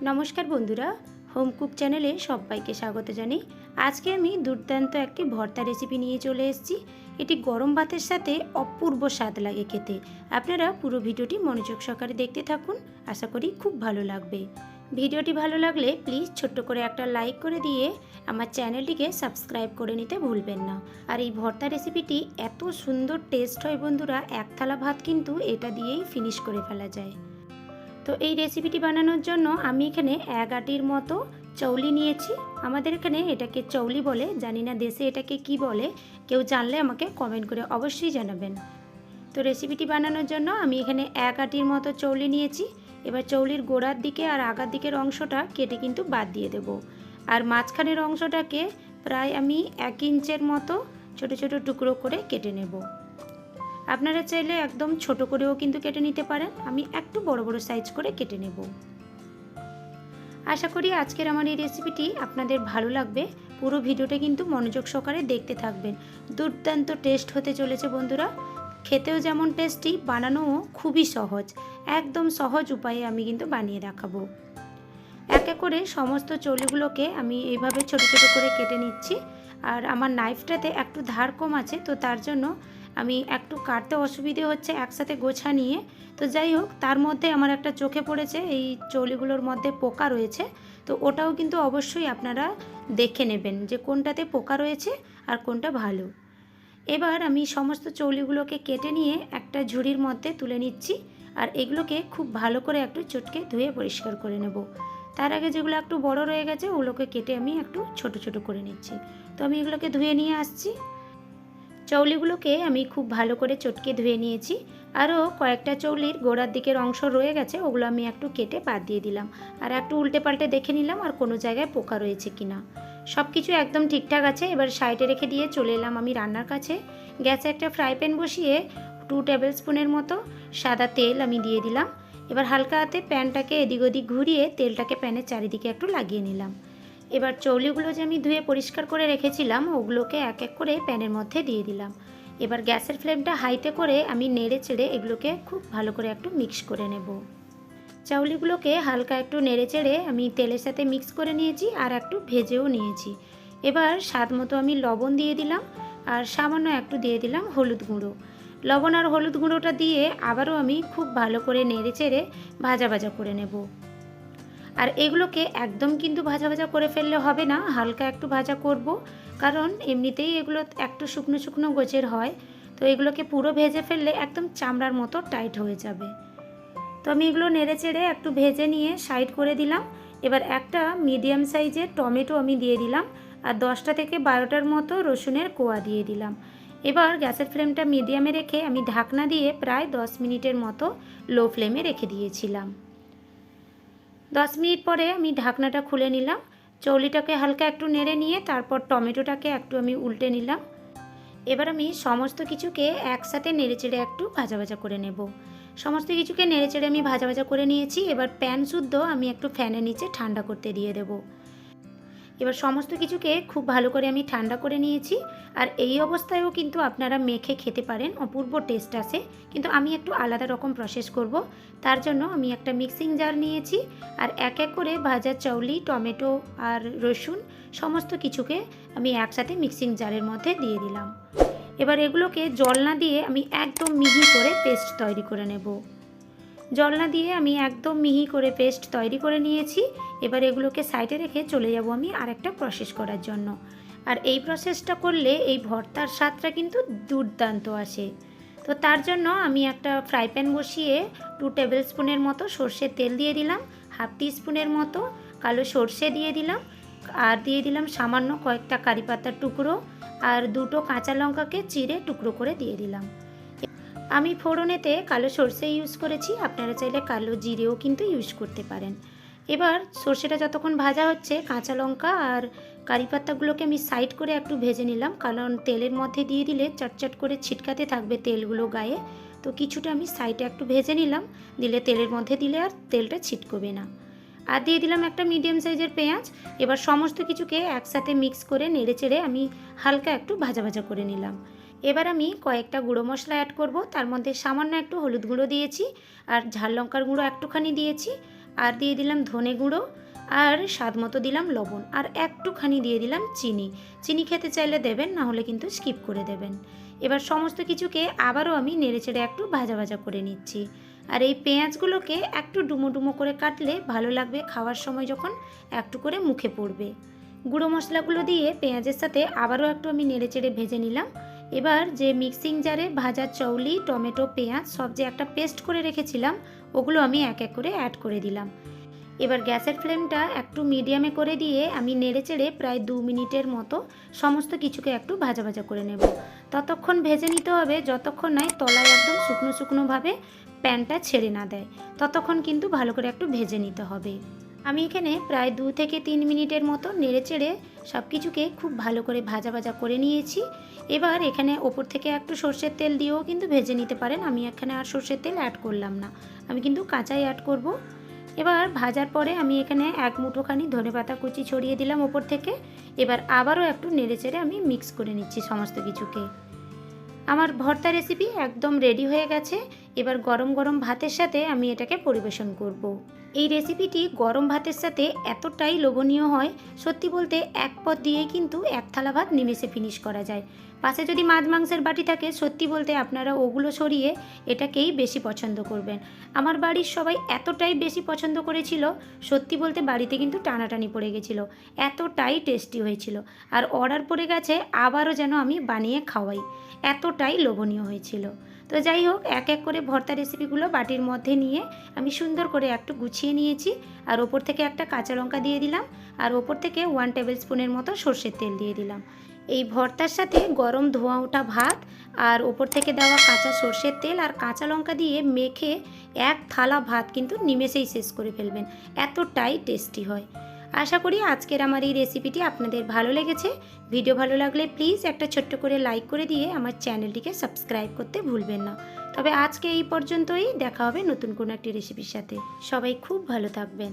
নমস্কার বন্ধুরা, home cook চ্যানেলে সবাইকে স্বাগত জানাই। আজকে আমি দুর্দান্ত একটি ভর্তা রেসিপি নিয়ে চলে এসেছি। এটি গরম ভাতের সাথে অপূর্ব স্বাদ লাগে খেতে। আপনারা পুরো ভিডিওটি মনোযোগ সহকারে দেখতে থাকুন, আশা করি খুব ভালো লাগবে। ভিডিওটি ভালো লাগলে প্লিজ ছোট্ট করে একটা লাইক করে দিয়ে আমার চ্যানেলটিকে সাবস্ক্রাইব করে নিতে ভুলবেন না। আর এই ভর্তা রেসিপিটি এত সুন্দর টেস্ট হয় বন্ধুরা, এক থালা ভাত কিন্তু এটা দিয়েই ফিনিশ করে ফেলা যায়। তো এই রেসিপিটি বানানোর জন্য আমি এখানে 1 আটির মতো চৌলি নিয়েছি। আমাদের এখানে এটাকে চৌলি বলে, জানি না দেশে এটাকে কি বলে, কেউ জানলে আমাকে কমেন্ট করে অবশ্যই জানাবেন। তো রেসিপিটি বানানোর জন্য আমি এখানে 1 আটির মতো চৌলি নিয়েছি। এবার চৌলির গোড়ার দিকে আর আগার দিকের অংশটা কেটে কিন্তু বাদ দিয়ে দেব। আর মাঝখানের অংশটাকে প্রায় আমি 1 ইঞ্চের মতো ছোট ছোট টুকরো করে কেটে নেব। আপনারা চাইলে একদম ছোট করেও কিন্তু কেটে নিতে পারেন, আমি একটু বড় বড় সাইজ করে কেটে নেব। আশা করি আজকের আমার এই রেসিপিটি আপনাদের ভালো লাগবে। পুরো ভিডিওটা কিন্তু মনোযোগ সহকারে দেখতে থাকবেন। দুর্দান্ত টেস্ট হতে চলেছে বন্ধুরা, খেতেও যেমন টেস্টি, বানানোও খুবই সহজ। একদম সহজ উপায়ে আমি কিন্তু বানিয়ে দেখাবো। এক এক করে সমস্ত চৌলিগুলোকে আমি এইভাবে ছোট ছোট করে কেটে নিচ্ছি। আর আমার নাইফটাতে একটু ধার কম আছে, তো তার জন্য আমি একটু কাটতে অসুবিধে হচ্ছে একসাথে গোছা নিয়ে। তো যাই হোক, তার মধ্যে আমার একটা চোখে পড়েছে এই চৌলিগুলোর মধ্যে পোকা রয়েছে। তো ওটাও কিন্তু অবশ্যই আপনারা দেখে নেবেন যে কোনটাতে পোকা রয়েছে আর কোনটা ভালো। এবার আমি সমস্ত চৌলিগুলোকে কেটে নিয়ে একটা ঝুড়ির মধ্যে তুলে নিচ্ছি। আর এগুলোকে খুব ভালো করে একটু চটকে ধুয়ে পরিষ্কার করে নেব। তার আগে যেগুলো একটু বড় রয়ে গেছে ওগুলোকে কেটে আমি একটু ছোট ছোট করে নিচ্ছি। তো আমি এগুলোকে ধুয়ে নিয়ে আসছি। চৌলিগুলোকে আমি খুব ভালো করে চটকে ধুয়ে নিয়েছি। আরও কয়েকটা চৌলির গোড়ার দিকের অংশ রয়ে গেছে, ওগুলো আমি একটু কেটে বাদ দিয়ে দিলাম। আর একটু উল্টে পাল্টে দেখে নিলাম আর কোনো জায়গায় পোকা রয়েছে কিনা। সব কিছু একদম ঠিকঠাক আছে। এবার সাইডে রেখে দিয়ে চলে এলাম আমি রান্নার কাছে। গ্যাসে একটা ফ্রাই প্যান বসিয়ে 2 টেবিল স্পুনের মতো সাদা তেল আমি দিয়ে দিলাম। এবার হালকা হাতে প্যানটাকে এদিক ওদিক ঘুরিয়ে তেলটাকে প্যানের চারিদিকে একটু লাগিয়ে নিলাম। এবার চৌলিগুলো যে আমি ধুয়ে পরিষ্কার করে রেখেছিলাম ওগুলোকে এক এক করে প্যানের মধ্যে দিয়ে দিলাম। এবার গ্যাসের ফ্লেমটা হাইতে করে আমি নেড়ে চেড়ে এগুলোকে খুব ভালো করে একটু মিক্স করে নেব। চাউলিগুলোকে হালকা একটু নেড়ে চেড়ে আমি তেলের সাথে মিক্স করে নিয়েছি আর একটু ভেজেও নিয়েছি। এবার স্বাদ মতো আমি লবণ দিয়ে দিলাম আর সামান্য একটু দিয়ে দিলাম হলুদ গুঁড়ো। লবণ আর হলুদ গুঁড়োটা দিয়ে আবারও আমি খুব ভালো করে নেড়ে চেড়ে ভাজা ভাজা করে নেব। আর এগুলোকে একদম কিন্তু ভাজা ভাজা করে ফেললে হবে না, হালকা একটু ভাজা করব, কারণ এমনিতেই এগুলো একটু শুকনো শুকনো গোছের হয়। তো এগুলোকে পুরো ভেজে ফেললে একদম চামড়ার মতো টাইট হয়ে যাবে। তো আমি এগুলো নেড়ে চেড়ে একটু ভেজে নিয়ে সাইড করে দিলাম। এবার একটা মিডিয়াম সাইজের টমেটো আমি দিয়ে দিলাম আর 10টা থেকে 12টার মতো রসুনের কোয়া দিয়ে দিলাম। এবার গ্যাসের ফ্লেমটা মিডিয়ামে রেখে আমি ঢাকনা দিয়ে প্রায় 10 মিনিটের মতো লো ফ্লেমে রেখে দিয়েছিলাম। 10 মিনিট পরে আমি ঢাকনাটা খুলে নিলাম। চৌলিটাকে হালকা একটু নেড়ে নিয়ে তারপর টমেটোটাকে একটু আমি উল্টে নিলাম। এবার আমি সমস্ত কিছুকে একসাথে নেড়েচেড়ে একটু ভাজা ভাজা করে নেব। সমস্ত কিছুকে নেড়েচেড়ে আমি ভাজা ভাজা করে নিয়েছি। এবার প্যান শুদ্ধ আমি একটু ফ্যানের নিচে ঠান্ডা করতে দিয়ে দেব। এবার সমস্ত কিছুকে খুব ভালো করে আমি ঠান্ডা করে নিয়েছি। আর এই অবস্থায়ও কিন্তু আপনারা মেখে খেতে পারেন, অপূর্ব টেস্ট আসে, কিন্তু আমি একটু আলাদা রকম প্রসেস করব। তার জন্য আমি একটা মিক্সিং জার নিয়েছি আর এক এক করে ভাজা চাউলি, টমেটো আর রসুন সমস্ত কিছুকে আমি একসাথে মিক্সিং জারের মধ্যে দিয়ে দিলাম। এবার এগুলোকে জল না দিয়ে আমি একদম মিহি করে পেস্ট তৈরি করে নেব। জল না দিয়ে আমি একদম মিহি করে পেস্ট তৈরি করে নিয়েছি। এবার এগুলোকে সাইডে রেখে চলে যাব আমি আরেকটা প্রসেস করার জন্য। আর এই প্রসেসটা করলে এই ভর্তার স্বাদটা কিন্তু দুর্দান্ত আসে। তো তার জন্য আমি একটা ফ্রাই প্যান বসিয়ে 2 টেবিল স্পুনের মতো সর্ষের তেল দিয়ে দিলাম, হাফ টিস্পুনের মতো কালো সর্ষে দিয়ে দিলাম আর দিয়ে দিলাম সামান্য কয়েকটা কারি পাতার টুকরো আর 2টো কাঁচা লঙ্কাকে চিড়ে টুকরো করে দিয়ে দিলাম। আমি ফোড়নেতে কালো সর্ষে ইউজ করেছি, আপনারা চাইলে কালো জিরেও কিন্তু ইউজ করতে পারেন। এবার সর্ষেটা যতক্ষণ ভাজা হচ্ছে কাঁচা লঙ্কা আর কারি পাতাগুলোকে আমি সাইড করে একটু ভেজে নিলাম, কারণ তেলের মধ্যে দিয়ে দিলে চটচট করে ছিটকাতে থাকবে তেলগুলো গায়ে। তো কিছুটা আমি সাইডে একটু ভেজে নিলাম, দিলে তেলের মধ্যে দিলে আর তেলটা ছিটকবে না। আর দিয়ে দিলাম একটা মিডিয়াম সাইজের পেঁয়াজ। এবার সমস্ত কিছুকে একসাথে মিক্স করে নেড়ে চেড়ে আমি হালকা একটু ভাজা ভাজা করে নিলাম। এবার আমি কয়েকটা গুঁড়ো মশলা অ্যাড করব। তার মধ্যে সামান্য একটু হলুদ গুঁড়ো দিয়েছি আর ঝাল লঙ্কার গুঁড়ো একটুখানি দিয়েছি আর দিয়ে দিলাম ধনে গুঁড়ো, আর স্বাদ মতো দিলাম লবণ, আর একটুখানি দিয়ে দিলাম চিনি। চিনি খেতে চাইলে দেবেন, না হলে কিন্তু স্কিপ করে দেবেন। এবার সমস্ত কিছুকে আবারও আমি নেড়েচেড়ে একটু ভাজা ভাজা করে নিচ্ছি। আর এই পেঁয়াজগুলোকে একটু ডুমো ডুমো করে কাটলে ভালো লাগবে, খাওয়ার সময় যখন একটু করে মুখে পড়বে। গুঁড়ো মশলাগুলো দিয়ে পেঁয়াজের সাথে আবারও একটু আমি নেড়েচেড়ে ভেজে নিলাম। এবার যে মিক্সিং জারে ভাজা চৌলি, টমেটো, পেঁয়াজ সব যে একটা পেস্ট করে রেখেছিলাম, ওগুলো আমি এক এক করে অ্যাড করে দিলাম। এবার গ্যাসের ফ্লেমটা একটু মিডিয়ামে করে দিয়ে আমি নেড়েচেড়ে প্রায় 2 মিনিটের মতো সমস্ত কিছুকে একটু ভাজা ভাজা করে নেব। ততক্ষণ ভেজে নিতে হবে যতক্ষণ নয় তলায় একদম শুকনো শুকনোভাবে প্যানটা ছেড়ে না দেয়, ততক্ষণ কিন্তু ভালো করে একটু ভেজে নিতে হবে। আমি এখানে প্রায় 2 থেকে 3 মিনিটের মতো নেড়েচেড়ে সব কিছুকে খুব ভালো করে ভাজা ভাজা করে নিয়েছি। এবার এখানে ওপর থেকে একটু সর্ষের তেল দিয়েও কিন্তু ভেজে নিতে পারেন। আমি এখানে আর সর্ষের তেল অ্যাড করলাম না, আমি কিন্তু কাঁচাই অ্যাড করব। এবার ভাজার পরে আমি এখানে 1 মুঠোখানি ধনেপাতা কুচি ছড়িয়ে দিলাম ওপর থেকে। এবার আবারও একটু নেড়েচেড়ে আমি মিক্স করে নিচ্ছি সমস্ত কিছুকে। আমার ভর্তা রেসিপি একদম রেডি হয়ে গেছে। এবার গরম গরম ভাতের সাথে আমি এটাকে পরিবেশন করব। এই রেসিপিটি গরম ভাতের সাথে এতটাই লোভনীয় হয়, সত্যি বলতে এক পদ দিয়েই কিন্তু এক থালা ভাত নিমেষে ফিনিশ করা যায়। পাশে যদি মাছ মাংসের বাটি থাকে, সত্যি বলতে আপনারা ওগুলো সরিয়ে এটাকেই বেশি পছন্দ করবেন। আমার বাড়ির সবাই এতটাই বেশি পছন্দ করেছিল, সত্যি বলতে বাড়িতে কিন্তু টানাটানি পড়ে গেছিল, এতটাই টেস্টি হয়েছিল। আর অর্ডার পড়ে গেছে আবারও যেন আমি বানিয়ে খাওয়াই, এতটাই লোভনীয় হয়েছিল। তো যাই হোক, এক এক করে ভর্তা রেসিপিগুলো বাটির মধ্যে নিয়ে আমি সুন্দর করে একটু গুছিয়ে নিয়েছি। আর ওপর থেকে একটা কাঁচা লঙ্কা দিয়ে দিলাম, আর ওপর থেকে 1 টেবিল স্পুনের মতো সর্ষের তেল দিয়ে দিলাম। এই ভর্তার সাথে গরম ধোঁয়া ওঠা ভাত আর ওপর থেকে দেওয়া কাঁচা সর্ষের তেল আর কাঁচা লঙ্কা দিয়ে মেখে এক থালা ভাত কিন্তু নিমেষেই শেষ করে ফেলবেন, এতটাই টেস্টি হয়। আশা করি আজকের আমার এই রেসিপিটি আপনাদের ভালো লেগেছে। ভিডিও ভালো লাগলে প্লিজ একটা ছোট্ট করে লাইক করে দিয়ে আমার চ্যানেলটিকে সাবস্ক্রাইব করতে ভুলবেন না। তবে আজকে এই পর্যন্তই, দেখা হবে নতুন কোনো একটি রেসিপির সাথে। সবাই খুব ভালো থাকবেন।